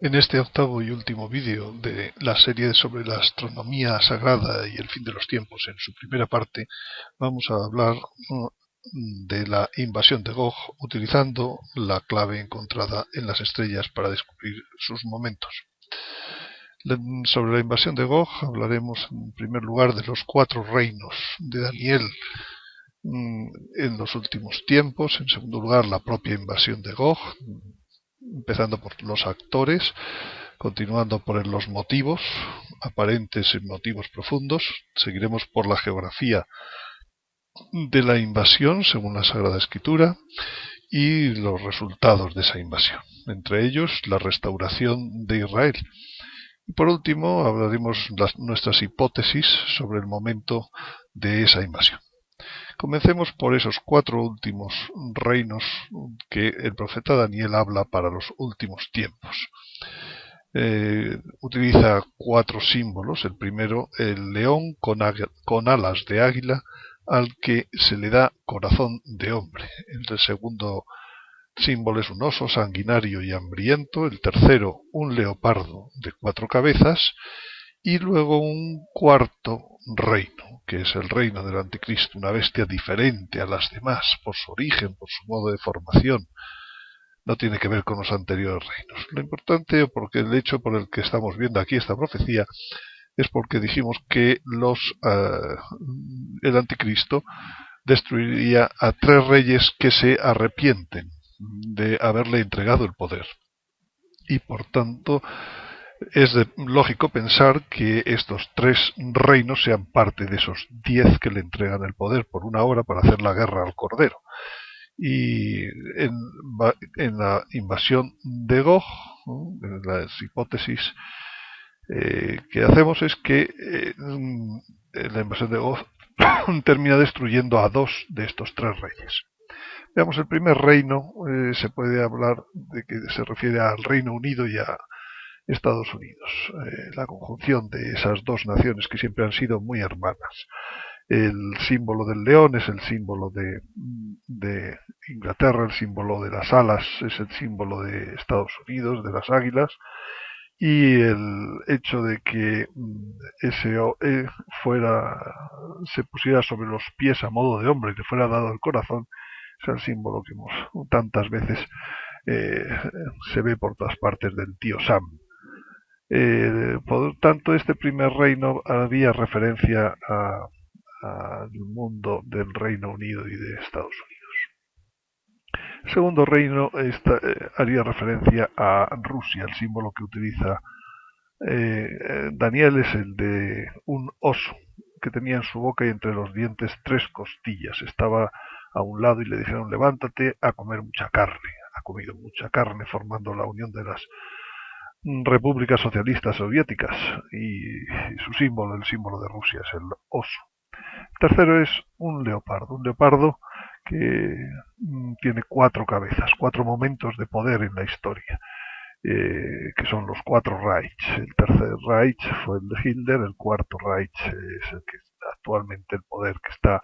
En este octavo y último vídeo de la serie sobre la astronomía sagrada y el fin de los tiempos, en su primera parte, vamos a hablar de la invasión de Gog utilizando la clave encontrada en las estrellas para descubrir sus momentos. Sobre la invasión de Gog hablaremos en primer lugar de los 4 reinos de Daniel en los últimos tiempos. En segundo lugar, la propia invasión de Gog, empezando por los actores, continuando por los motivos aparentes y motivos profundos. Seguiremos por la geografía de la invasión según la Sagrada Escritura y los resultados de esa invasión, entre ellos la restauración de Israel. Y por último hablaremos nuestras hipótesis sobre el momento de esa invasión. Comencemos por esos 4 últimos reinos que el profeta Daniel habla para los últimos tiempos. Utiliza 4 símbolos. El primero, el león con alas de águila al que se le da corazón de hombre. El segundo símbolo es un oso sanguinario y hambriento. El tercero, un leopardo de 4 cabezas. Y luego un cuarto reino, que es el reino del anticristo, una bestia diferente a las demás por su origen, por su modo de formación. No tiene que ver con los anteriores reinos. Lo importante, porque el hecho por el que estamos viendo aquí esta profecía, es porque dijimos que el anticristo destruiría a 3 reyes que se arrepienten de haberle entregado el poder. Y por tanto es lógico pensar que estos 3 reinos sean parte de esos 10 que le entregan el poder por una hora para hacer la guerra al Cordero. Y en la invasión de Gog, en las hipótesis que hacemos es que la invasión de Gog termina destruyendo a 2 de estos 3 reyes. Veamos, el primer reino se puede hablar de que se refiere al Reino Unido y a Estados Unidos, la conjunción de esas 2 naciones que siempre han sido muy hermanas. El símbolo del león es el símbolo de Inglaterra, el símbolo de las alas es el símbolo de Estados Unidos, de las águilas, y el hecho de que se pusiera sobre los pies a modo de hombre y le fuera dado el corazón es el símbolo que tantas veces se ve por todas partes del tío Sam. Por tanto, este primer reino había referencia al mundo del Reino Unido y de Estados Unidos. El segundo reino haría referencia a Rusia. El símbolo que utiliza Daniel es el de un oso que tenía en su boca y entre los dientes 3 costillas. Estaba a un lado y le dijeron: levántate a comer mucha carne. Ha comido mucha carne, formando la unión de las repúblicas socialistas soviéticas, y su símbolo, el símbolo de Rusia, es el oso. El tercero es un leopardo que tiene 4 cabezas, 4 momentos de poder en la historia, que son los 4 Reichs. El tercer Reich fue el de Hitler, el cuarto Reich es el que actualmente el poder que está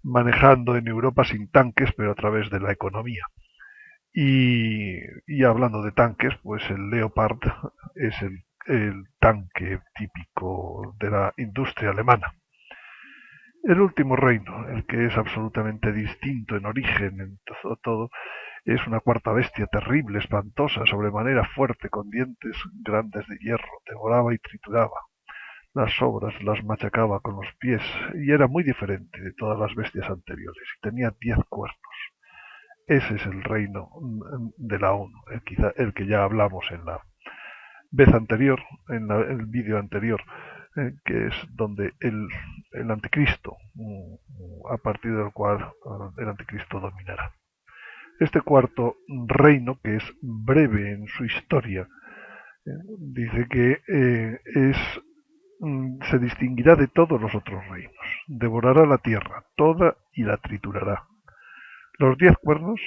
manejando en Europa sin tanques, pero a través de la economía. Y hablando de tanques, pues el Leopard es el tanque típico de la industria alemana. El último reino, el que es absolutamente distinto en origen, en todo, es una cuarta bestia terrible, espantosa, sobremanera fuerte, con dientes grandes de hierro, devoraba y trituraba. Las sobras las machacaba con los pies, y era muy diferente de todas las bestias anteriores, y tenía 10 cuernos. Ese es el reino de la ONU, el que ya hablamos en la vez anterior, en el vídeo anterior, que es donde el anticristo, a partir del cual el anticristo dominará. Este cuarto reino, que es breve en su historia, dice que se distinguirá de todos los otros reinos, devorará la tierra toda y la triturará. Los 10 cuernos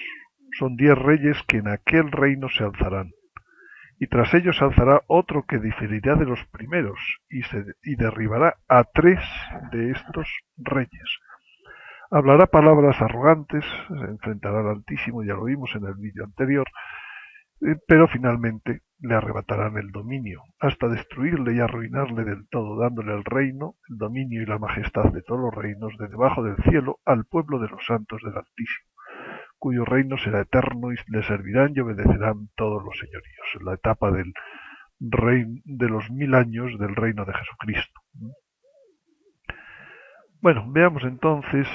son 10 reyes que en aquel reino se alzarán, y tras ellos se alzará otro que diferirá de los primeros, y derribará a 3 de estos reyes. Hablará palabras arrogantes, se enfrentará al Altísimo, ya lo vimos en el vídeo anterior, pero finalmente le arrebatarán el dominio, hasta destruirle y arruinarle del todo, dándole el reino, el dominio y la majestad de todos los reinos de debajo del cielo al pueblo de los santos del Altísimo, cuyo reino será eterno y le servirán y obedecerán todos los señoríos. En la etapa del reino de los 1000 años del reino de Jesucristo. Bueno, veamos entonces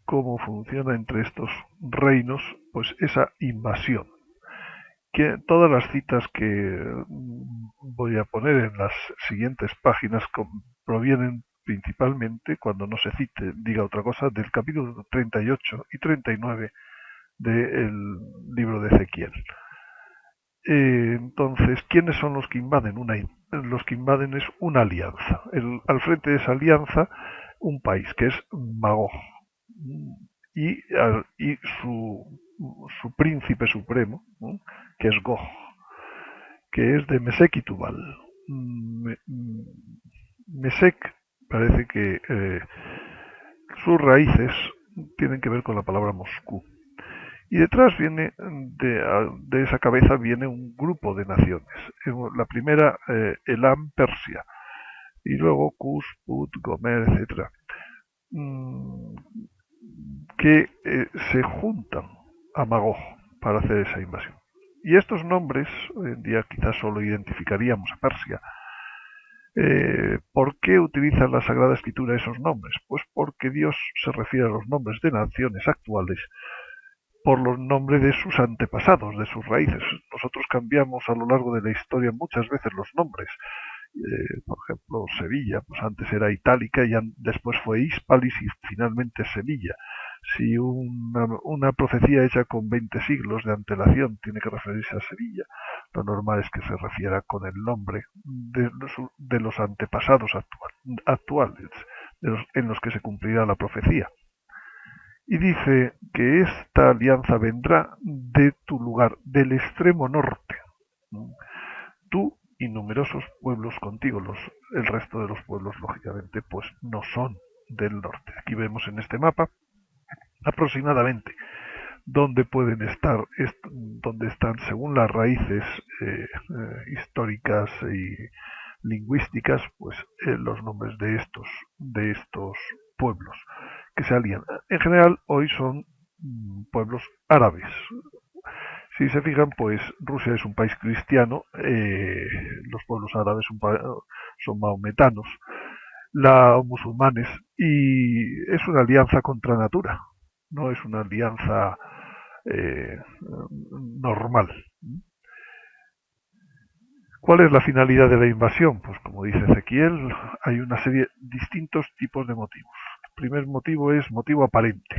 cómo funciona entre estos reinos, pues esa invasión. Que todas las citas que voy a poner en las siguientes páginas provienen principalmente, cuando no se cite, diga otra cosa, del capítulo 38 y 39 del libro de Ezequiel. Entonces, ¿quiénes son los que invaden? Los que invaden es una alianza. Al frente de esa alianza, un país que es Magog y su príncipe supremo, ¿no?, que es Gog, que es de Mesec y Tubal. Mesec parece que sus raíces tienen que ver con la palabra Moscú. Y detrás viene, de esa cabeza viene un grupo de naciones. La primera, Elam, Persia, y luego Cus, Put, Gomer, etc., que se juntan a Magog para hacer esa invasión. Y estos nombres, hoy en día quizás solo identificaríamos a Persia. ¿Por qué utiliza la Sagrada Escritura esos nombres? Pues porque Dios se refiere a los nombres de naciones actuales por los nombres de sus antepasados, de sus raíces. Nosotros cambiamos a lo largo de la historia muchas veces los nombres. Por ejemplo, Sevilla, pues antes era Itálica y después fue Hispalis y finalmente Sevilla. Si una profecía hecha con 20 siglos de antelación tiene que referirse a Sevilla, lo normal es que se refiera con el nombre de los antepasados actuales, en los que se cumplirá la profecía. Y dice que esta alianza vendrá de tu lugar, del extremo norte. Tú y numerosos pueblos contigo. El resto de los pueblos, lógicamente, pues no son del norte. Aquí vemos en este mapa aproximadamente dónde pueden estar, dónde están según las raíces históricas y lingüísticas, pues los nombres de estos pueblos que se alían. En general, hoy son pueblos árabes. Si se fijan, pues Rusia es un país cristiano, los pueblos árabes son maometanos, musulmanes, y es una alianza contra natura, no es una alianza normal. ¿Cuál es la finalidad de la invasión? Pues como dice Ezequiel, hay una serie de distintos tipos de motivos. El primer motivo es motivo aparente.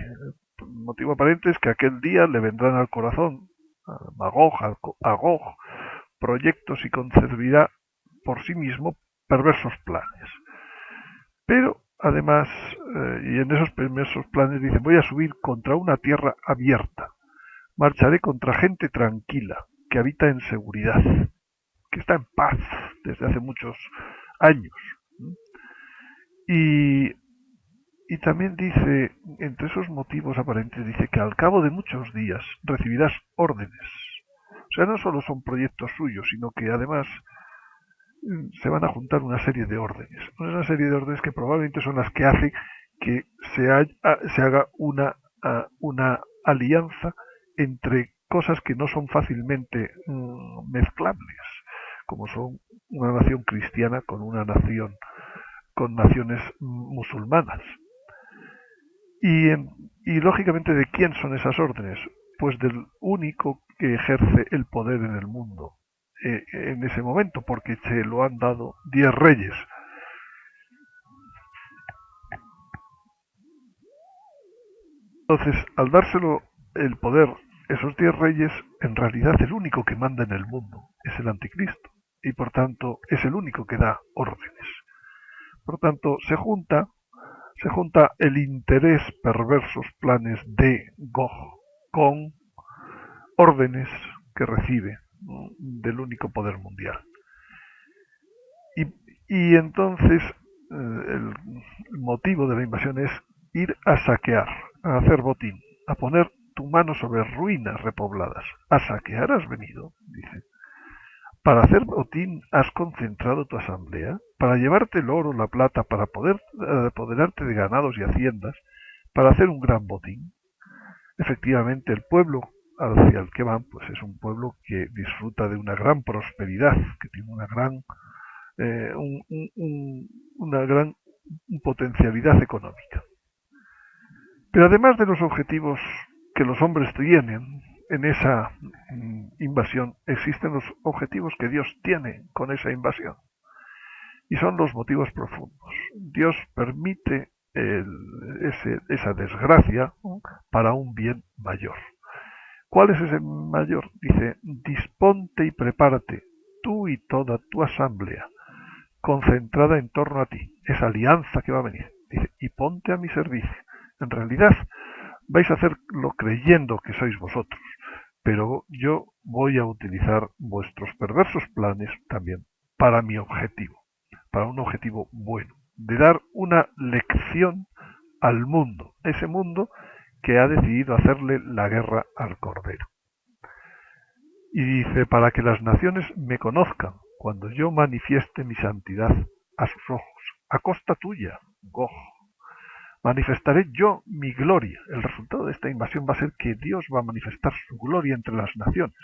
El motivo aparente es que aquel día le vendrán al corazón a Magog, a Gog, proyectos y concebirá por sí mismo perversos planes. Pero además, y en esos perversos planes dice, voy a subir contra una tierra abierta, marcharé contra gente tranquila, que habita en seguridad, que está en paz desde hace muchos años. Y también dice, entre esos motivos aparentes, dice que al cabo de muchos días recibirás órdenes. O sea, no solo son proyectos suyos, sino que además se van a juntar una serie de órdenes. Una serie de órdenes que probablemente son las que hacen que se haga una alianza entre cosas que no son fácilmente mezclables, como son una nación cristiana con naciones musulmanas. Y lógicamente, ¿de quién son esas órdenes? Pues del único que ejerce el poder en el mundo en ese momento, porque se lo han dado 10 reyes. Entonces, al dárselo el poder, esos 10 reyes, en realidad el único que manda en el mundo es el anticristo, y por tanto es el único que da órdenes. Por tanto, se junta el interés, perversos planes de Gog con órdenes que recibe del único poder mundial. Y entonces el motivo de la invasión es ir a saquear, a hacer botín, a poner tu mano sobre ruinas repobladas. ¿A saquear has venido?, dice. Para hacer botín has concentrado tu asamblea, para llevarte el oro, la plata, para poder apoderarte de ganados y haciendas, para hacer un gran botín. Efectivamente, el pueblo hacia el que van, pues es un pueblo que disfruta de una gran prosperidad, que tiene una gran, una gran potencialidad económica. Pero además de los objetivos que los hombres tienen en esa invasión, existen los objetivos que Dios tiene con esa invasión. Y son los motivos profundos. Dios permite esa desgracia para un bien mayor. ¿Cuál es ese mayor? Dice, disponte y prepárate, tú y toda tu asamblea, concentrada en torno a ti, esa alianza que va a venir. Dice, y ponte a mi servicio. En realidad, vais a hacerlo creyendo que sois vosotros, pero yo voy a utilizar vuestros perversos planes también para mi objetivo, para un objetivo bueno, de dar una lección al mundo, ese mundo que ha decidido hacerle la guerra al Cordero. Y dice, para que las naciones me conozcan cuando yo manifieste mi santidad a sus ojos, a costa tuya, Gog. Manifestaré yo mi gloria. El resultado de esta invasión va a ser que Dios va a manifestar su gloria entre las naciones.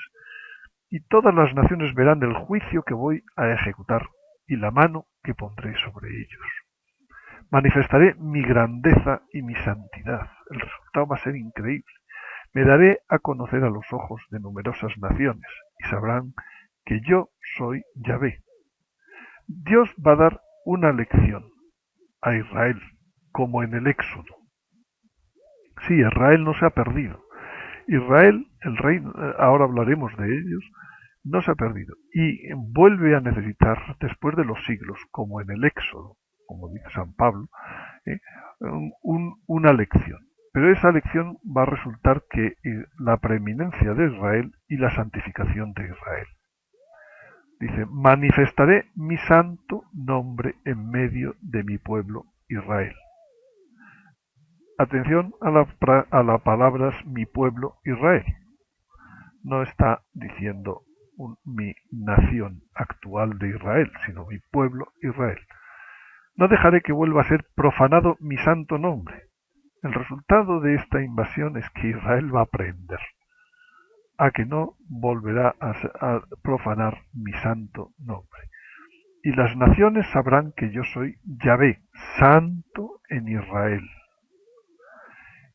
Y todas las naciones verán el juicio que voy a ejecutar y la mano que pondré sobre ellos. Manifestaré mi grandeza y mi santidad. El resultado va a ser increíble. Me daré a conocer a los ojos de numerosas naciones y sabrán que yo soy Yahvé. Dios va a dar una lección a Israel, como en el Éxodo. Sí, Israel no se ha perdido. Israel, el reino, ahora hablaremos de ellos, no se ha perdido y vuelve a necesitar, después de los siglos, como en el Éxodo, como dice San Pablo, una lección. Pero esa lección va a resultar que la preeminencia de Israel y la santificación de Israel. Dice, manifestaré mi santo nombre en medio de mi pueblo Israel. Atención a las palabras mi pueblo Israel. No está diciendo mi nación actual de Israel, sino mi pueblo Israel. No dejaré que vuelva a ser profanado mi santo nombre. El resultado de esta invasión es que Israel va a aprender a que no volverá a profanar mi santo nombre. Y las naciones sabrán que yo soy Yahvé, santo en Israel.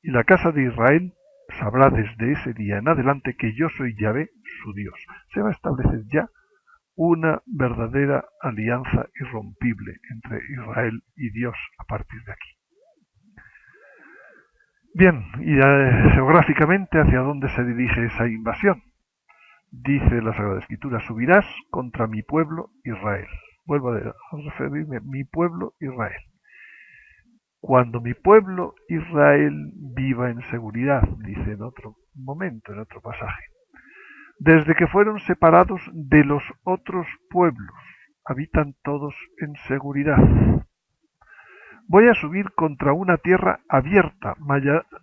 Y la casa de Israel sabrá desde ese día en adelante que yo soy Yahvé, su Dios. Se va a establecer ya una verdadera alianza irrompible entre Israel y Dios a partir de aquí. Bien, y geográficamente, ¿hacia dónde se dirige esa invasión? Dice la Sagrada Escritura, subirás contra mi pueblo Israel. Vuelvo a referirme, mi pueblo Israel. Cuando mi pueblo Israel viva en seguridad, dice en otro momento, en otro pasaje. Desde que fueron separados de los otros pueblos, habitan todos en seguridad. Voy a subir contra una tierra abierta,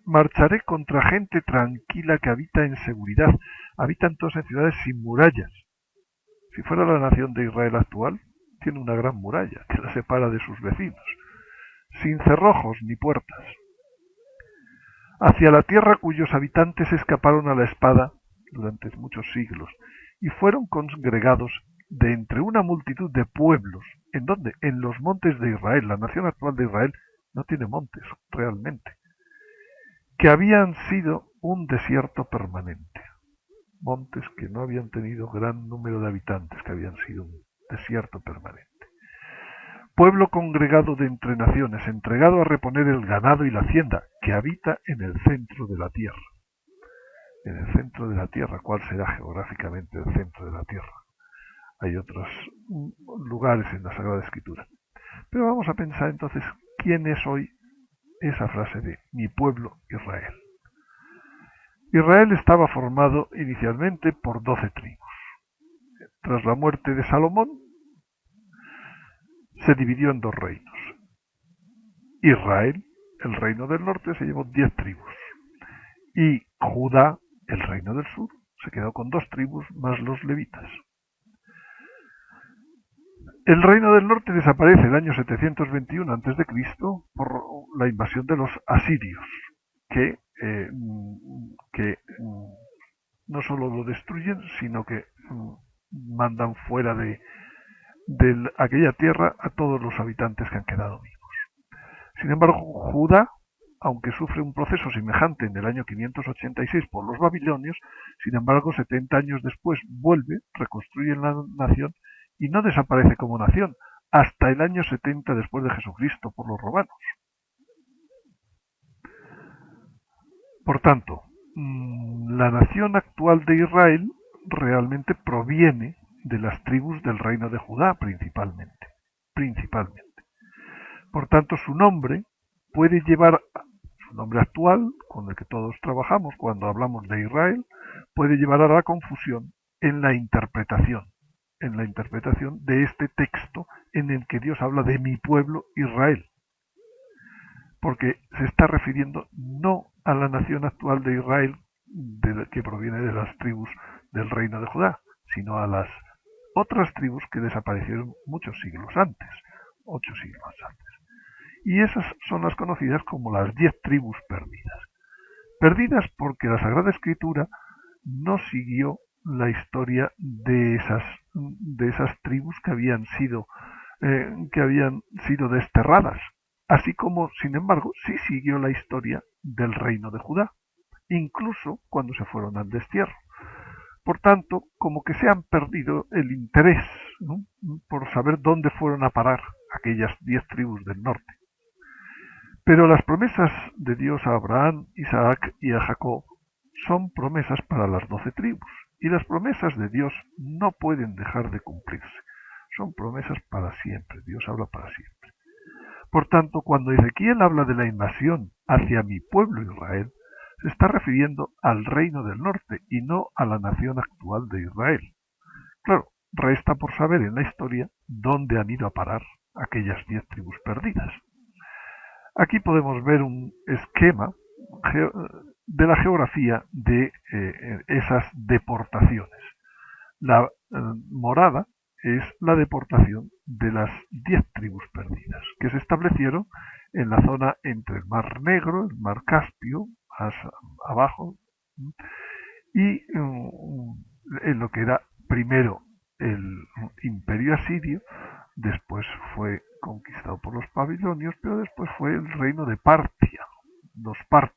marcharé contra gente tranquila que habita en seguridad, habitan todos en ciudades sin murallas. Si fuera la nación de Israel actual, tiene una gran muralla que la separa de sus vecinos, sin cerrojos ni puertas. Hacia la tierra cuyos habitantes escaparon a la espada durante muchos siglos y fueron congregados de entre una multitud de pueblos. ¿En dónde? En los montes de Israel. La nación actual de Israel no tiene montes, realmente. Que habían sido un desierto permanente. Montes que no habían tenido gran número de habitantes, que habían sido un desierto permanente. Pueblo congregado de entre naciones, entregado a reponer el ganado y la hacienda, que habita en el centro de la tierra. En el centro de la tierra, ¿cuál será geográficamente el centro de la tierra? Hay otros lugares en la Sagrada Escritura. Pero vamos a pensar entonces, ¿quién es hoy esa frase de mi pueblo Israel? Israel estaba formado inicialmente por 12 tribus. Tras la muerte de Salomón, se dividió en dos reinos. Israel, el reino del norte, se llevó 10 tribus. Y Judá, el reino del sur, se quedó con 2 tribus más los levitas. El reino del norte desaparece el año 721 a.C. por la invasión de los asirios, que no solo lo destruyen, sino que mandan fuera de aquella tierra a todos los habitantes que han quedado vivos. Sin embargo, Judá, aunque sufre un proceso semejante en el año 586 por los babilonios, sin embargo, 70 años después vuelve, reconstruye la nación y no desaparece como nación hasta el año 70 después de Jesucristo por los romanos. Por tanto, la nación actual de Israel realmente proviene de las tribus del reino de Judá principalmente. Por tanto, su nombre puede llevar, su nombre actual, con el que todos trabajamos cuando hablamos de Israel, puede llevar a la confusión en la interpretación de este texto en el que Dios habla de mi pueblo Israel, porque se está refiriendo no a la nación actual de Israel que proviene de las tribus del reino de Judá, sino a las otras tribus que desaparecieron muchos siglos antes, 8 siglos antes. Y esas son las conocidas como las 10 tribus perdidas. Perdidas porque la Sagrada Escritura no siguió la historia de esas tribus que habían sido desterradas, así como, sin embargo, sí siguió la historia del reino de Judá, incluso cuando se fueron al destierro. Por tanto, como que se han perdido el interés, ¿no?, por saber dónde fueron a parar aquellas 10 tribus del norte. Pero las promesas de Dios a Abraham, Isaac y a Jacob son promesas para las 12 tribus, y las promesas de Dios no pueden dejar de cumplirse. Son promesas para siempre, Dios habla para siempre. Por tanto, cuando Ezequiel habla de la invasión hacia mi pueblo Israel, se está refiriendo al reino del norte y no a la nación actual de Israel. Claro, resta por saber en la historia dónde han ido a parar aquellas 10 tribus perdidas. Aquí podemos ver un esquema de la geografía de esas deportaciones. La morada es la deportación de las 10 tribus perdidas, que se establecieron en la zona entre el Mar Negro, el Mar Caspio, más abajo, y en lo que era primero el imperio asirio, después fue conquistado por los babilonios, pero después fue el reino de Partia, los partos.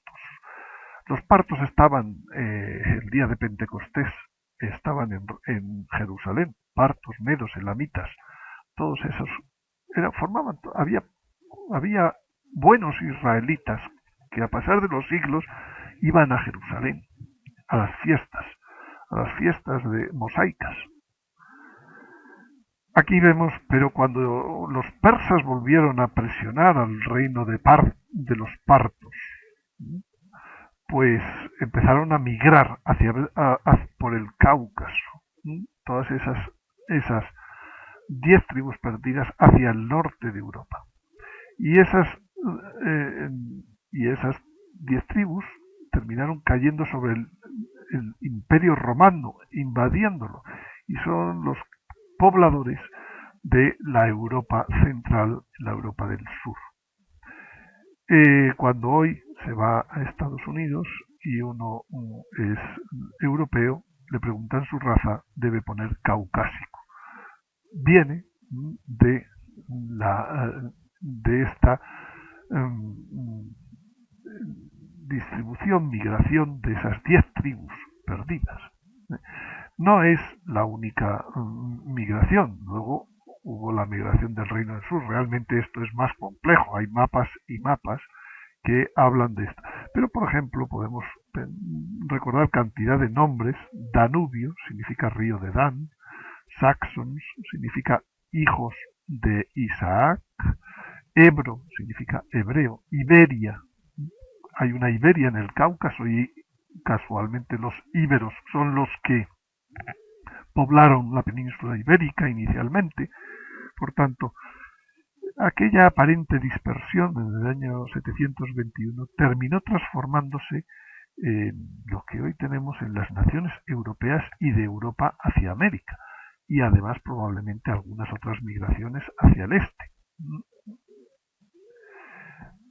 Los partos estaban el día de Pentecostés, estaban en Jerusalén, partos, medos, elamitas, todos esos había buenos israelitas que a pasar de los siglos iban a Jerusalén, a las fiestas de mosaicas. Aquí vemos, pero cuando los persas volvieron a presionar al reino de los partos, pues empezaron a migrar por el Cáucaso, todas esas 10 tribus perdidas hacia el norte de Europa. Y esas 10 tribus terminaron cayendo sobre el imperio romano, invadiéndolo, y son los pobladores de la Europa central, la Europa del sur. Cuando hoy se va a Estados Unidos y uno es europeo, le preguntan su raza, debe poner caucásico. Viene de esta distribución, migración de esas 10 tribus perdidas. No es la única migración. Luego hubo la migración del Reino del Sur. Realmente esto es más complejo. Hay mapas y mapas que hablan de esto. Pero, por ejemplo, podemos recordar cantidad de nombres. Danubio significa río de Dan. Saxons significa hijos de Isaac. Ebro significa hebreo. Iberia. Hay una Iberia en el Cáucaso y casualmente los íberos son los que poblaron la península ibérica inicialmente. Por tanto, aquella aparente dispersión desde el año 721 terminó transformándose en lo que hoy tenemos en las naciones europeas y de Europa hacia América, y además probablemente algunas otras migraciones hacia el este.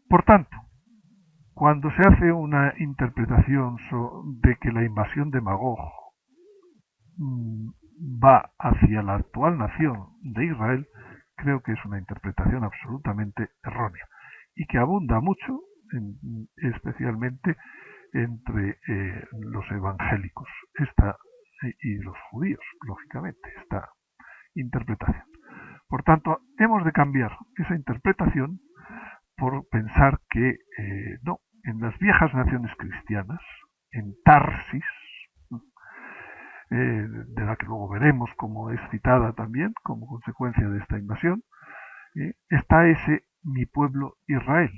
Por tanto, cuando se hace una interpretación de que la invasión de Magog va hacia la actual nación de Israel, creo que es una interpretación absolutamente errónea y que abunda mucho, especialmente entre los evangélicos y los judíos, lógicamente, esta interpretación. Por tanto, hemos de cambiar esa interpretación por pensar que no, en las viejas naciones cristianas, en Tarsis, de la que luego veremos cómo es citada también como consecuencia de esta invasión, está ese mi pueblo Israel,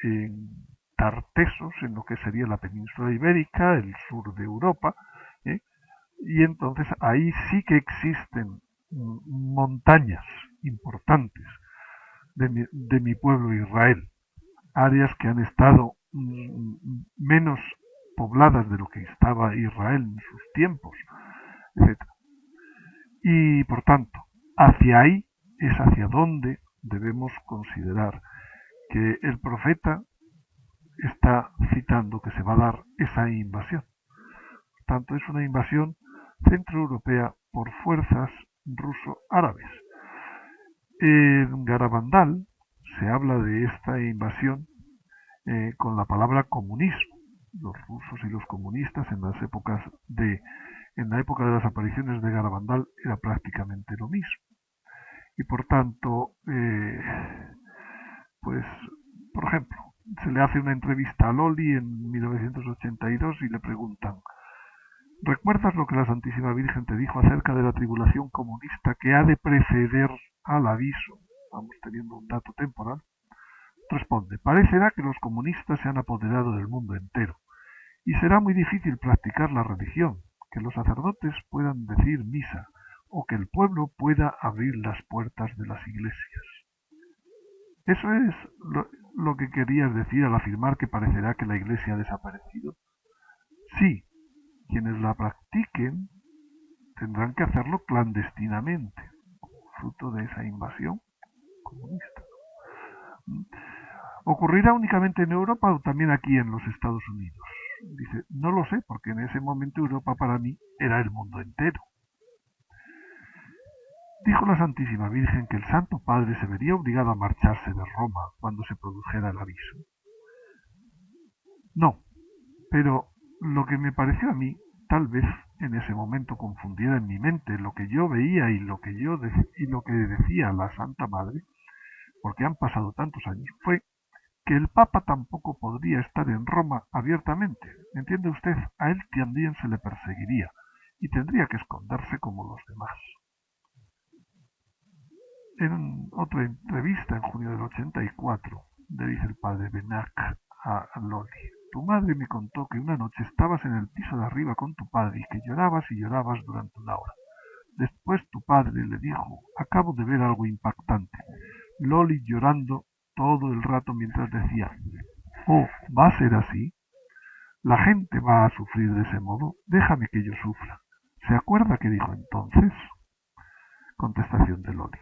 en Tartesos, en lo que sería la península ibérica, el sur de Europa, y entonces ahí sí que existen montañas importantes de mi pueblo Israel, áreas que han estado menos pobladas de lo que estaba Israel en sus tiempos, etc. Y por tanto, hacia ahí es hacia donde debemos considerar que el profeta está citando que se va a dar esa invasión. Por tanto, es una invasión centroeuropea por fuerzas ruso-árabes. En Garabandal se habla de esta invasión con la palabra comunismo. Los rusos y los comunistas en la época de las apariciones de Garabandal era prácticamente lo mismo. Y por tanto, pues, por ejemplo, se le hace una entrevista a Loli en 1982 y le preguntan: ¿recuerdas lo que la Santísima Virgen te dijo acerca de la tribulación comunista que ha de preceder al aviso? Vamos teniendo un dato temporal. Responde: parecerá que los comunistas se han apoderado del mundo entero y será muy difícil practicar la religión, que los sacerdotes puedan decir misa o que el pueblo pueda abrir las puertas de las iglesias. Eso es lo que querías decir al afirmar que parecerá que la iglesia ha desaparecido. Sí, quienes la practiquen tendrán que hacerlo clandestinamente, fruto de esa invasión comunista. ¿Ocurrirá únicamente en Europa o también aquí en los Estados Unidos? Dice: no lo sé, porque en ese momento Europa para mí era el mundo entero. Dijo la Santísima Virgen que el Santo Padre se vería obligado a marcharse de Roma cuando se produjera el aviso. No, pero lo que me pareció a mí, tal vez en ese momento confundiera en mi mente lo que yo veía y lo que decía la Santa Madre, porque han pasado tantos años, fue que el Papa tampoco podría estar en Roma abiertamente. ¿Entiende usted? A él también se le perseguiría y tendría que esconderse como los demás. En otra entrevista en junio del 84, le dice el padre Benac a Loli: tu madre me contó que una noche estabas en el piso de arriba con tu padre y que llorabas y llorabas durante una hora. Después tu padre le dijo: acabo de ver algo impactante. Loli llorando todo el rato mientras decía: oh, ¿va a ser así? ¿La gente va a sufrir de ese modo? Déjame que yo sufra. ¿Se acuerda qué dijo entonces? Contestación de Loli: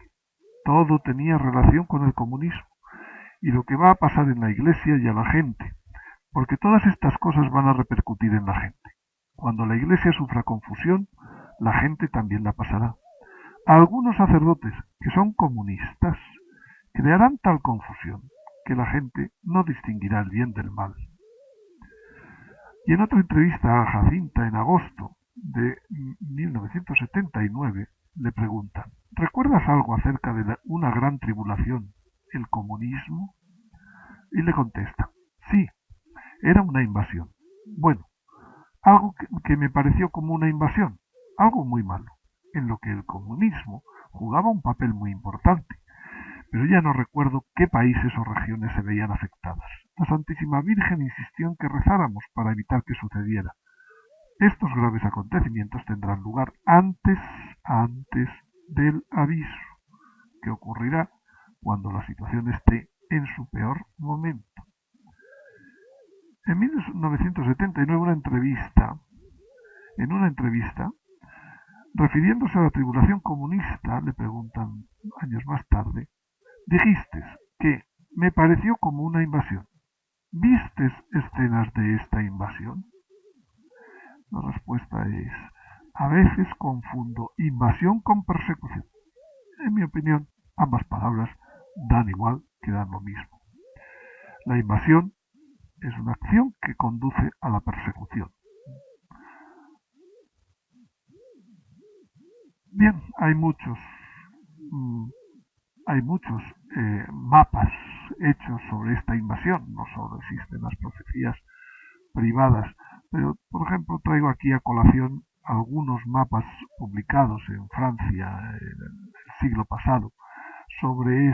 todo tenía relación con el comunismo y lo que va a pasar en la iglesia y a la gente, porque todas estas cosas van a repercutir en la gente. Cuando la iglesia sufra confusión, la gente también la pasará. Algunos sacerdotes que son comunistas crearán tal confusión que la gente no distinguirá el bien del mal. Y en otra entrevista a Jacinta en agosto de 1979 le preguntan: ¿recuerdas algo acerca de una gran tribulación, el comunismo? Y le contesta: sí, era una invasión. Bueno, algo que me pareció como una invasión, algo muy malo, en lo que el comunismo jugaba un papel muy importante, pero ya no recuerdo qué países o regiones se veían afectadas. La Santísima Virgen insistió en que rezáramos para evitar que sucediera. Estos graves acontecimientos tendrán lugar antes del aviso, que ocurrirá cuando la situación esté en su peor momento. En 1979, en una entrevista, refiriéndose a la tribulación comunista, le preguntan años más tarde, dijiste que me pareció como una invasión. ¿Vistes escenas de esta invasión? La respuesta es, a veces confundo invasión con persecución. En mi opinión, ambas palabras dan igual, que dan lo mismo. La invasión es una acción que conduce a la persecución. Bien, hay muchos mapas hechos sobre esta invasión. No solo existen las profecías privadas, pero por ejemplo traigo aquí a colación algunos mapas publicados en Francia en el siglo pasado sobre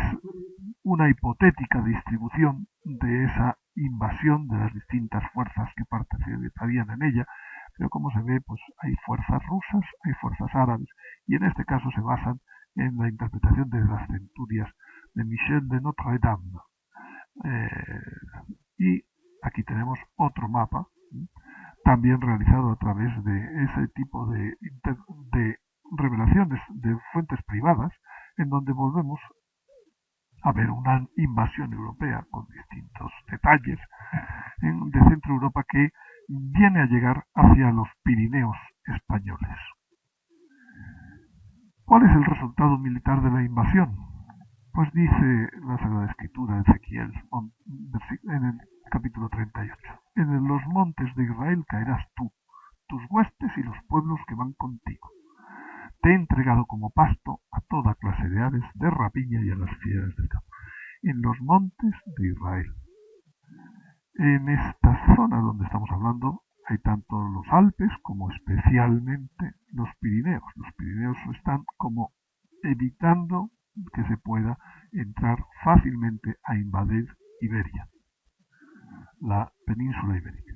una hipotética distribución de esa invasión de las distintas fuerzas que participarían en ella, pero como se ve, pues hay fuerzas rusas, hay fuerzas árabes, y en este caso se basan en la interpretación de las centurias de Michel de Notre Dame. Y aquí tenemos otro mapa, también realizado a través de ese tipo de revelaciones de fuentes privadas, en donde volvemos a ver una invasión europea con distintos detalles de Centro Europa que viene a llegar hacia los Pirineos españoles. ¿Cuál es el resultado militar de la invasión? Pues dice la Sagrada Escritura, Ezequiel, en el capítulo 38. En los montes de Israel caerás tú, tus huestes y los pueblos que van contigo. Te he entregado como pasto a toda clase de aves de rapiña y a las fieras del campo. En los montes de Israel. En esta zona donde estamos hablando hay tanto los Alpes como especialmente los Pirineos. Los Pirineos están como evitando que se pueda entrar fácilmente a invadir Iberia, la península ibérica.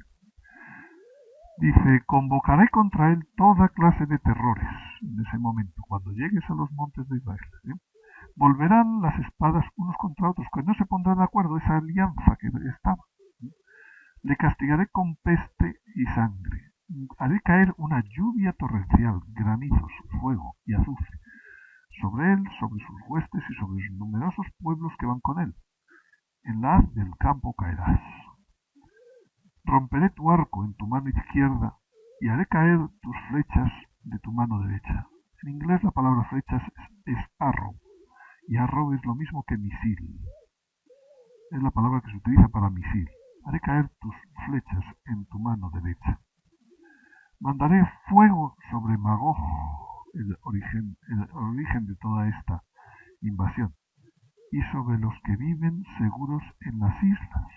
Dice, convocaré contra él toda clase de terrores en ese momento, cuando llegues a los montes de Israel. Volverán las espadas unos contra otros, que no se pondrán de acuerdo, esa alianza que estaba. Le castigaré con peste y sangre. Haré caer una lluvia torrencial, granizos, fuego y azufre, sobre él, sobre sus huestes y sobre sus numerosos pueblos que van con él. En la haz del campo caerás. Romperé tu arco en tu mano izquierda y haré caer tus flechas de tu mano derecha. En inglés la palabra flechas es arrow, y arrow es lo mismo que misil. Es la palabra que se utiliza para misil. Haré caer tus flechas en tu mano derecha. Mandaré fuego sobre Magog, el origen de toda esta invasión, y sobre los que viven seguros en las islas.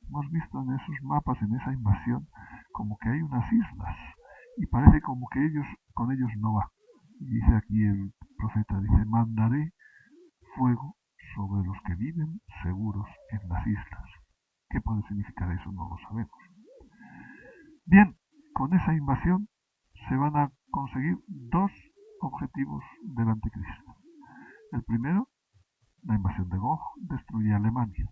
Hemos visto en esos mapas, en esa invasión, como que hay unas islas, y parece como que con ellos no va. Y dice aquí el profeta, dice, mandaré fuego sobre los que viven seguros en las islas. ¿Qué puede significar eso? No lo sabemos. Bien, con esa invasión se van a conseguir dos objetivos del anticristo. El primero, la invasión de Gog destruye Alemania,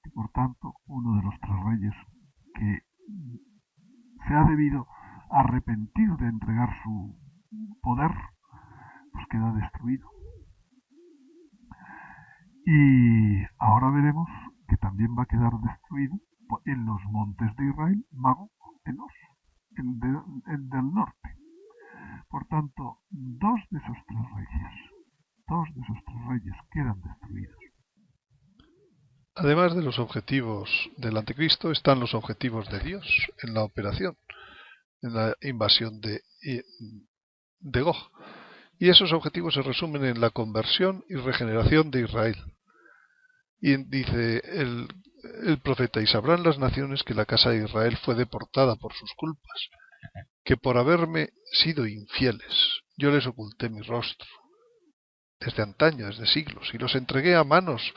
y por tanto uno de los tres reyes que se ha debido arrepentir de entregar su poder, pues queda destruido. Y ahora veremos que también va a quedar destruido en los montes de Israel, Magog, el del norte. Por tanto, dos de esos tres reyes quedan destruidos. Además de los objetivos del anticristo, están los objetivos de Dios en la operación, en la invasión de Gog. Y esos objetivos se resumen en la conversión y regeneración de Israel. Y dice el profeta, y sabrán las naciones que la casa de Israel fue deportada por sus culpas, que por haberme sido infieles, yo les oculté mi rostro, desde antaño, desde siglos, y los entregué a manos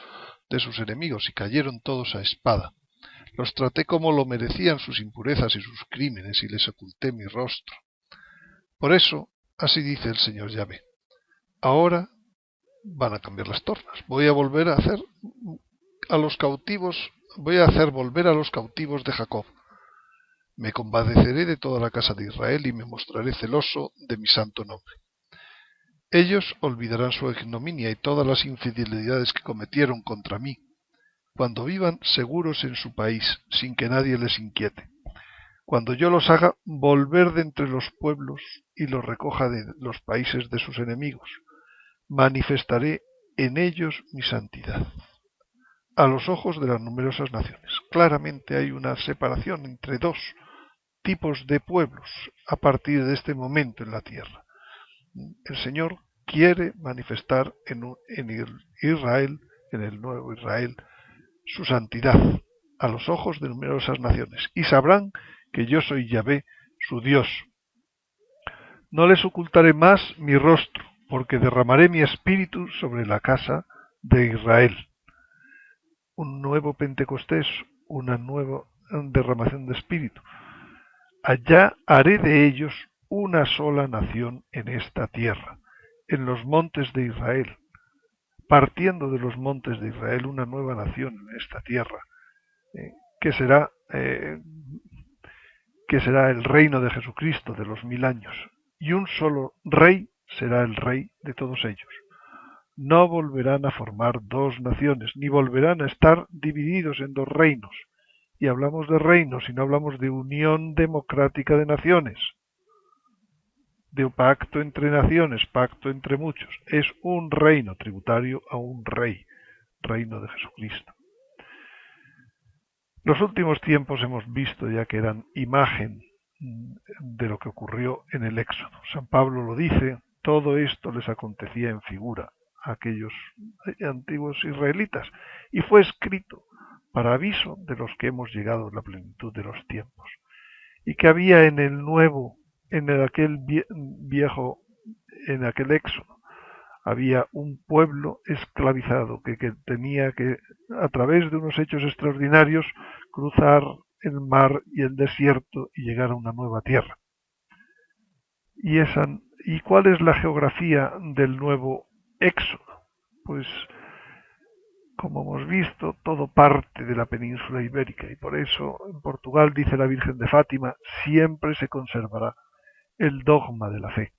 de sus enemigos, y cayeron todos a espada. Los traté como lo merecían sus impurezas y sus crímenes, y les oculté mi rostro. Por eso, así dice el Señor Yahvé, ahora van a cambiar las tornas. Voy a volver a hacer volver a los cautivos de Jacob. Me compadeceré de toda la casa de Israel y me mostraré celoso de mi santo nombre. Ellos olvidarán su ignominia y todas las infidelidades que cometieron contra mí, cuando vivan seguros en su país, sin que nadie les inquiete. Cuando yo los haga volver de entre los pueblos y los recoja de los países de sus enemigos, manifestaré en ellos mi santidad a los ojos de las numerosas naciones. Claramente hay una separación entre dos tipos de pueblos a partir de este momento en la tierra. El Señor quiere manifestar en Israel, en el nuevo Israel, su santidad a los ojos de numerosas naciones, y sabrán que yo soy Yahvé, su Dios. No les ocultaré más mi rostro, porque derramaré mi espíritu sobre la casa de Israel. Un nuevo Pentecostés, una nueva derramación de espíritu. Allá haré de ellos una sola nación en esta tierra, en los montes de Israel, partiendo de los montes de Israel una nueva nación en esta tierra, que será el reino de Jesucristo de los 1000 años, y un solo rey será el rey de todos ellos. No volverán a formar dos naciones, ni volverán a estar divididos en dos reinos. Y hablamos de reinos y no hablamos de unión democrática de naciones, de pacto entre naciones, pacto entre muchos. Es un reino tributario a un rey, reino de Jesucristo. Los últimos tiempos hemos visto ya que eran imagen de lo que ocurrió en el Éxodo. San Pablo lo dice, todo esto les acontecía en figura a aquellos antiguos israelitas y fue escrito para aviso de los que hemos llegado a la plenitud de los tiempos. Y que había en el nuevo, en aquel viejo, en aquel Éxodo, había un pueblo esclavizado que tenía que, a través de unos hechos extraordinarios, cruzar el mar y el desierto y llegar a una nueva tierra. ¿Y cuál es la geografía del nuevo Éxodo? Pues, como hemos visto, todo parte de la península ibérica y por eso en Portugal, dice la Virgen de Fátima, siempre se conservará el dogma de la fe.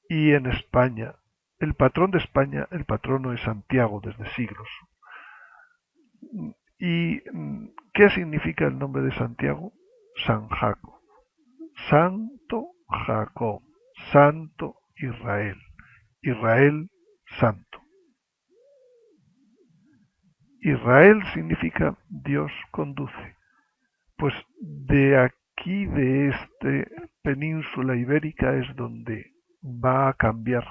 Y en España, el patrón de España, el patrono es Santiago desde siglos. ¿Y qué significa el nombre de Santiago? San Jacob. Santo Jacob. Santo Israel. Israel santo. Israel significa Dios conduce. Pues de aquí, de esta península ibérica, es donde va a cambiar,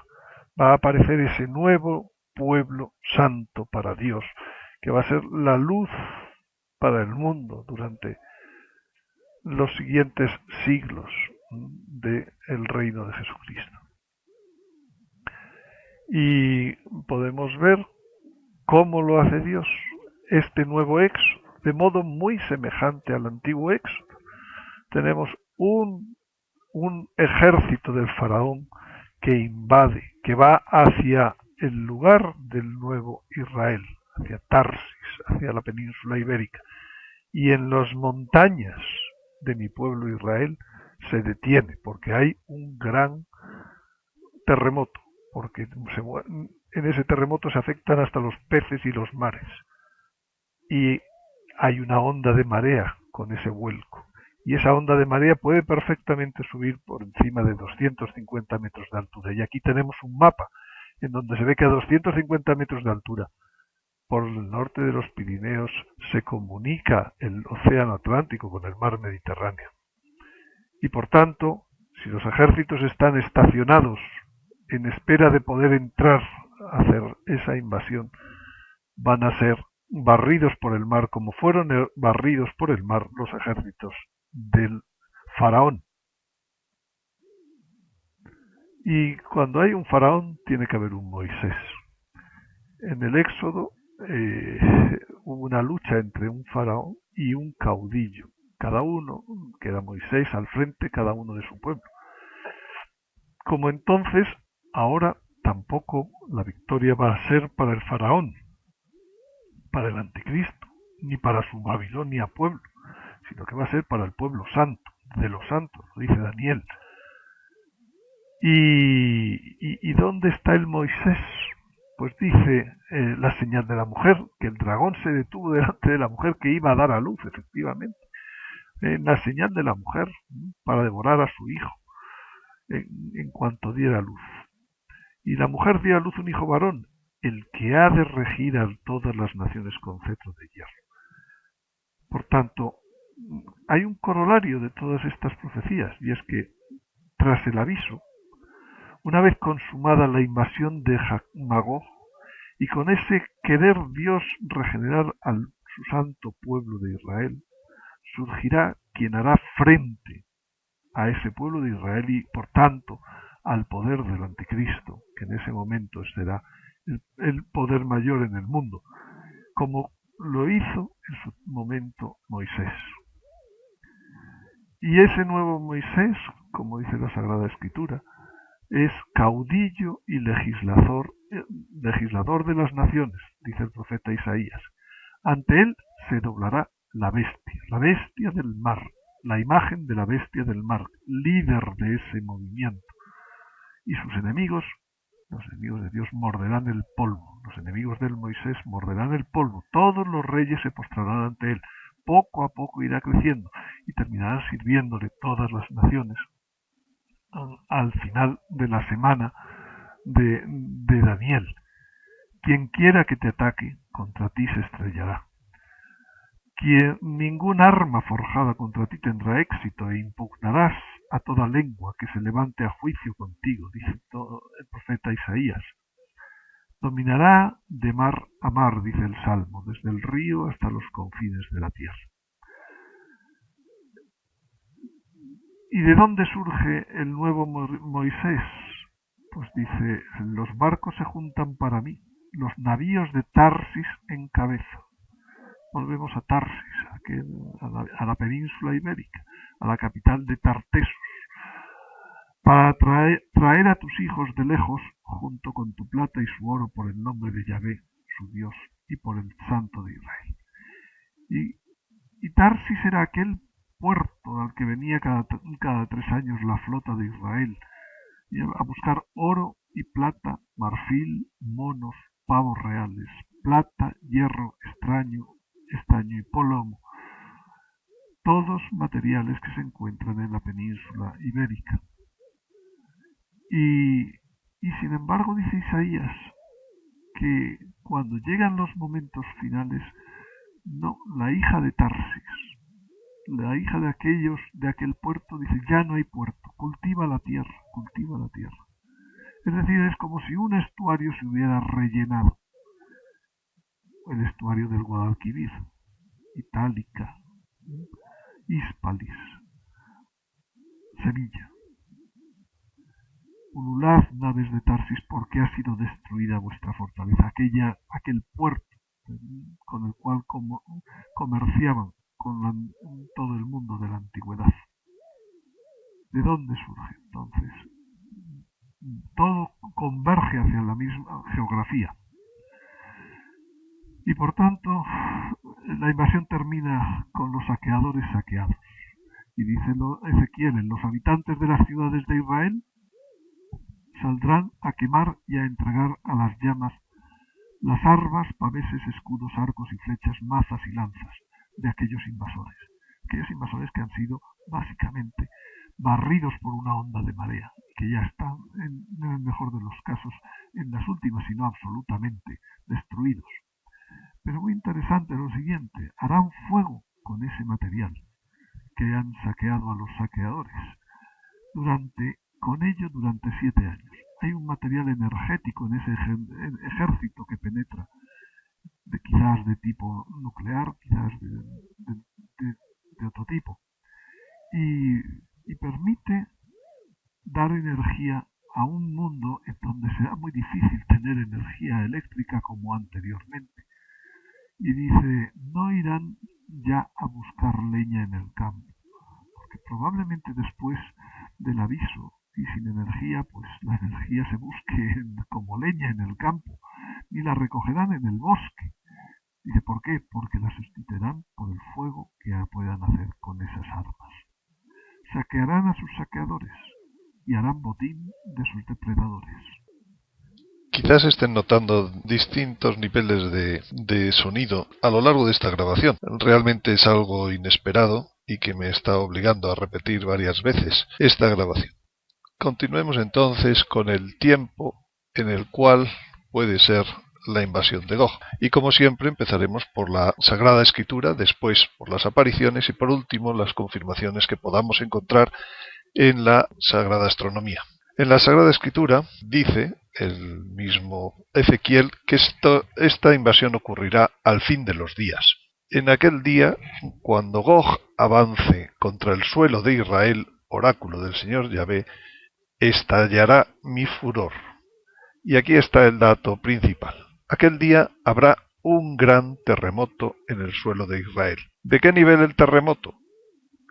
va a aparecer ese nuevo pueblo santo para Dios, que va a ser la luz para el mundo durante los siguientes siglos del reino de Jesucristo. Y podemos ver cómo lo hace Dios, este nuevo Éxodo, de modo muy semejante al antiguo Éxodo. Tenemos un ejército del faraón que invade, que va hacia el lugar del nuevo Israel, hacia Tarsis, hacia la península ibérica. Y en las montañas de mi pueblo Israel se detiene, porque hay un gran terremoto, porque en ese terremoto se afectan hasta los peces y los mares. Y hay una onda de marea con ese vuelco. Y esa onda de marea puede perfectamente subir por encima de 250 metros de altura. Y aquí tenemos un mapa en donde se ve que a 250 metros de altura, por el norte de los Pirineos, se comunica el océano Atlántico con el mar Mediterráneo. Y por tanto, si los ejércitos están estacionados en espera de poder entrar a hacer esa invasión, van a ser barridos por el mar, como fueron barridos por el mar los ejércitos del faraón. Y cuando hay un faraón, tiene que haber un Moisés. En el Éxodo hubo una lucha entre un faraón y un caudillo. Cada uno, que era Moisés, al frente, cada uno de su pueblo. Como entonces, ahora tampoco la victoria va a ser para el faraón, para el anticristo, ni para su Babilonia pueblo, sino que va a ser para el pueblo santo, de los santos, lo dice Daniel. ¿Y dónde está el Moisés? Pues dice la señal de la mujer, que el dragón se detuvo delante de la mujer que iba a dar a luz, efectivamente, en la señal de la mujer, para devorar a su hijo en cuanto diera luz. Y la mujer dio a luz un hijo varón, el que ha de regir a todas las naciones con cetro de hierro. Por tanto, hay un corolario de todas estas profecías, y es que tras el aviso, una vez consumada la invasión de Magog, y con ese querer Dios regenerar a su santo pueblo de Israel, surgirá quien hará frente a ese pueblo de Israel y, por tanto, al poder del anticristo, que en ese momento será el poder mayor en el mundo, como lo hizo en su momento Moisés. Y ese nuevo Moisés, como dice la Sagrada Escritura, es caudillo y legislador de las naciones, dice el profeta Isaías. Ante él se doblará la bestia del mar, la imagen de la bestia del mar, líder de ese movimiento. Y sus enemigos, los enemigos de Dios, morderán el polvo. Los enemigos del Moisés morderán el polvo. Todos los reyes se postrarán ante él. Poco a poco irá creciendo y terminarán sirviéndole todas las naciones al final de la semana de Daniel. Quien quiera que te ataque, contra ti se estrellará. Ningún arma forjada contra ti tendrá éxito e impugnarás a toda lengua que se levante a juicio contigo, dice el profeta Isaías. Dominará de mar a mar, dice el Salmo, desde el río hasta los confines de la tierra. ¿Y de dónde surge el nuevo Moisés? Pues dice, los barcos se juntan para mí, los navíos de Tarsis encabezan. Volvemos a Tarsis, a la península ibérica, a la capital de Tartesos, para traer a tus hijos de lejos, junto con tu plata y su oro, por el nombre de Yahvé, su Dios, y por el Santo de Israel. Y Tarsis era aquel puerto al que venía cada 3 años la flota de Israel, a buscar oro y plata, marfil, monos, pavos reales, plata, hierro, estaño y plomo, todos materiales que se encuentran en la península ibérica. Y sin embargo dice Isaías que cuando llegan los momentos finales, no, la hija de Tarsis, la hija de aquel puerto, dice, ya no hay puerto, cultiva la tierra. Es decir, es como si un estuario se hubiera rellenado, el estuario del Guadalquivir, Itálica, Hispalis, Sevilla. Pululad, naves de Tarsis, porque ha sido destruida vuestra fortaleza, aquel puerto con el cual comerciaban con todo el mundo de la antigüedad. ¿De dónde surge entonces? Todo converge hacia la misma geografía. Y por tanto, la invasión termina con los saqueadores saqueados. Y dice Ezequiel, los habitantes de las ciudades de Israel saldrán a quemar y a entregar a las llamas las armas, paveses, escudos, arcos y flechas, mazas y lanzas de aquellos invasores que han sido básicamente barridos por una onda de marea, que ya están, en el mejor de los casos, en las últimas, sino absolutamente destruidos. Pero muy interesante lo siguiente, harán fuego con ese material que han saqueado a los saqueadores con ello durante 7 años. Hay un material energético en ese ejército que penetra, quizás de tipo nuclear, quizás de otro tipo, y permite dar energía a un mundo en donde será muy difícil tener energía eléctrica como anteriormente. Y dice, no irán ya a buscar leña en el campo, porque probablemente después del aviso y sin energía, pues la energía se busque como leña en el campo, y la recogerán en el bosque. Dice, ¿por qué? Porque la sustituirán por el fuego que puedan hacer con esas armas. Saquearán a sus saqueadores y harán botín de sus depredadores. Quizás estén notando distintos niveles de sonido a lo largo de esta grabación. Realmente es algo inesperado y que me está obligando a repetir varias veces esta grabación. Continuemos entonces con el tiempo en el cual puede ser la invasión de Gog. Y como siempre empezaremos por la Sagrada Escritura, después por las apariciones y por último las confirmaciones que podamos encontrar en la Sagrada Astronomía. En la Sagrada Escritura dice el mismo Ezequiel que esta invasión ocurrirá al fin de los días. En aquel día, cuando Gog avance contra el suelo de Israel, oráculo del Señor Yahvé, estallará mi furor. Y aquí está el dato principal. Aquel día habrá un gran terremoto en el suelo de Israel. ¿De qué nivel el terremoto?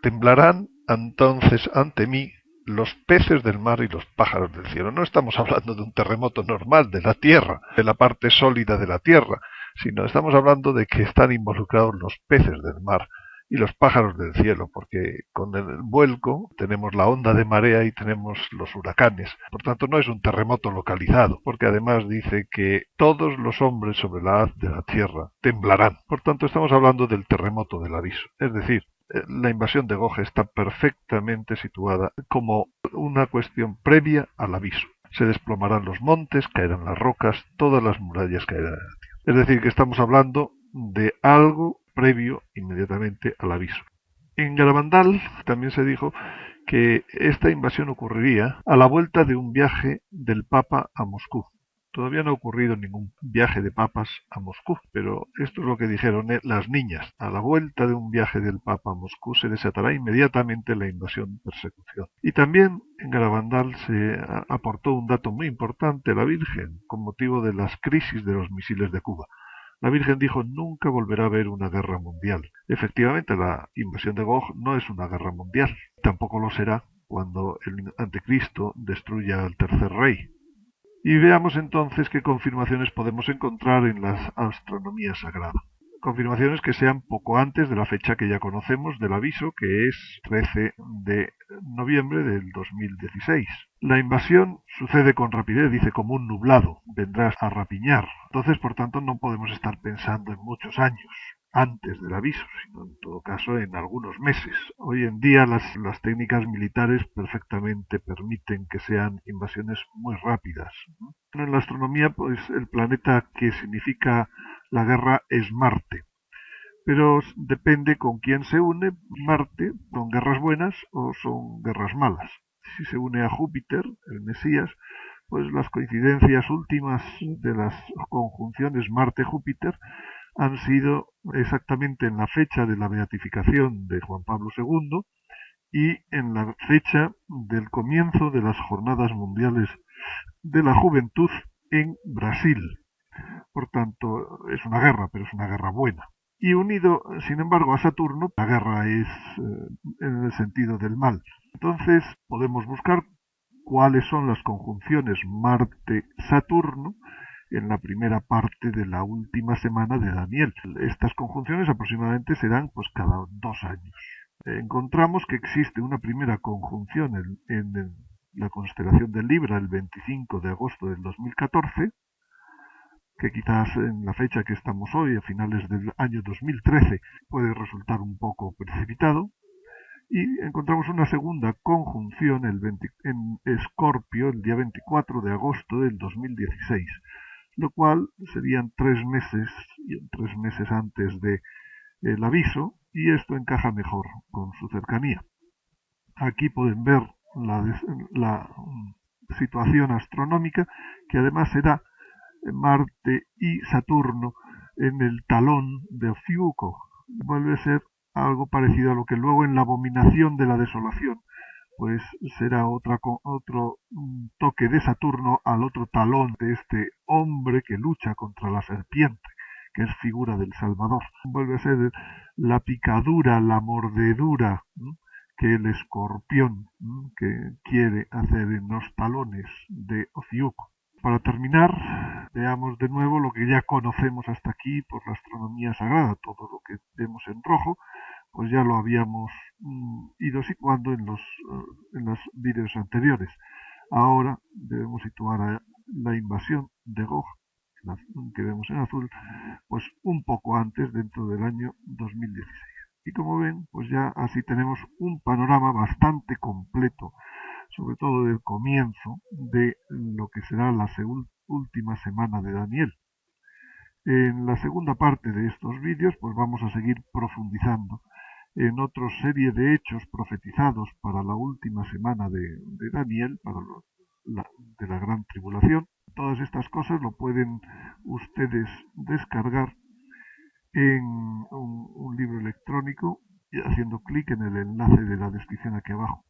Temblarán entonces ante mí los peces del mar y los pájaros del cielo. No estamos hablando de un terremoto normal de la tierra, de la parte sólida de la tierra, sino estamos hablando de que están involucrados los peces del mar y los pájaros del cielo, porque con el vuelco tenemos la onda de marea y tenemos los huracanes. Por tanto, no es un terremoto localizado, porque además dice que todos los hombres sobre la haz de la tierra temblarán. Por tanto, estamos hablando del terremoto del aviso. Es decir, la invasión de Gog está perfectamente situada como una cuestión previa al aviso. Se desplomarán los montes, caerán las rocas, todas las murallas caerán en la tierra. Es decir, que estamos hablando de algo previo inmediatamente al aviso. En Garabandal también se dijo que esta invasión ocurriría a la vuelta de un viaje del Papa a Moscú. Todavía no ha ocurrido ningún viaje de papas a Moscú, pero esto es lo que dijeron las niñas. A la vuelta de un viaje del Papa a Moscú se desatará inmediatamente la invasión-persecución. Y también en Garabandal se aportó un dato muy importante a la Virgen con motivo de las crisis de los misiles de Cuba. La Virgen dijo: nunca volverá a haber una guerra mundial. Efectivamente, la invasión de Gog no es una guerra mundial. Tampoco lo será cuando el anticristo destruya al tercer rey. Y veamos entonces qué confirmaciones podemos encontrar en la astronomía sagrada. Confirmaciones que sean poco antes de la fecha que ya conocemos del aviso, que es 13 de noviembre del 2016. La invasión sucede con rapidez, dice, como un nublado, vendrás a rapiñar. Entonces, por tanto, no podemos estar pensando en muchos años antes del aviso, sino en todo caso en algunos meses. Hoy en día las técnicas militares perfectamente permiten que sean invasiones muy rápidas. En la astronomía, pues el planeta que significa la guerra es Marte, pero depende con quién se une. Marte son guerras buenas o son guerras malas. Si se une a Júpiter, el Mesías, pues las coincidencias últimas de las conjunciones Marte-Júpiter han sido exactamente en la fecha de la beatificación de Juan Pablo II y en la fecha del comienzo de las Jornadas Mundiales de la Juventud en Brasil. Por tanto, es una guerra, pero es una guerra buena. Y unido, sin embargo, a Saturno, la guerra es en el sentido del mal. Entonces, podemos buscar cuáles son las conjunciones Marte-Saturno en la primera parte de la última semana de Daniel. Estas conjunciones aproximadamente serán pues cada 2 años. Encontramos que existe una primera conjunción en la constelación de Libra el 25 de agosto del 2014, que quizás en la fecha que estamos hoy, a finales del año 2013, puede resultar un poco precipitado. Y encontramos una segunda conjunción en Escorpio el día 24 de agosto del 2016, lo cual serían 3 meses antes del aviso, y esto encaja mejor con su cercanía. Aquí pueden ver la situación astronómica, que además será Marte y Saturno en el talón de Ofiuco. Vuelve a ser algo parecido a lo que luego en la abominación de la desolación pues será otro toque de Saturno al otro talón de este hombre que lucha contra la serpiente, que es figura del Salvador. Vuelve a ser la picadura, la mordedura que el escorpión que quiere hacer en los talones de Ofiuco. Para terminar, veamos de nuevo lo que ya conocemos hasta aquí por la astronomía sagrada. Todo lo que vemos en rojo pues ya lo habíamos ido situando en los vídeos anteriores. Ahora debemos situar la invasión de Gog, que vemos en azul, pues un poco antes, dentro del año 2016. Y como ven, pues ya así tenemos un panorama bastante completo, sobre todo del comienzo de lo que será la última semana de Daniel. En la segunda parte de estos vídeos, pues vamos a seguir profundizando en otra serie de hechos profetizados para la última semana de Daniel, de la gran tribulación. Todas estas cosas lo pueden ustedes descargar en un libro electrónico haciendo clic en el enlace de la descripción aquí abajo.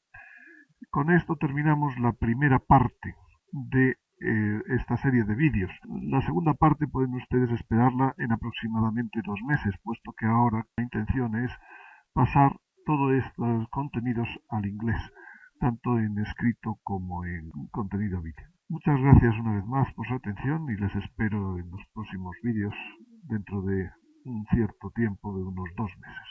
Con esto terminamos la primera parte de esta serie de vídeos. La segunda parte pueden ustedes esperarla en aproximadamente 2 meses, puesto que ahora la intención es pasar todos estos contenidos al inglés, tanto en escrito como en contenido vídeo. Muchas gracias una vez más por su atención y les espero en los próximos vídeos dentro de un cierto tiempo de unos 2 meses.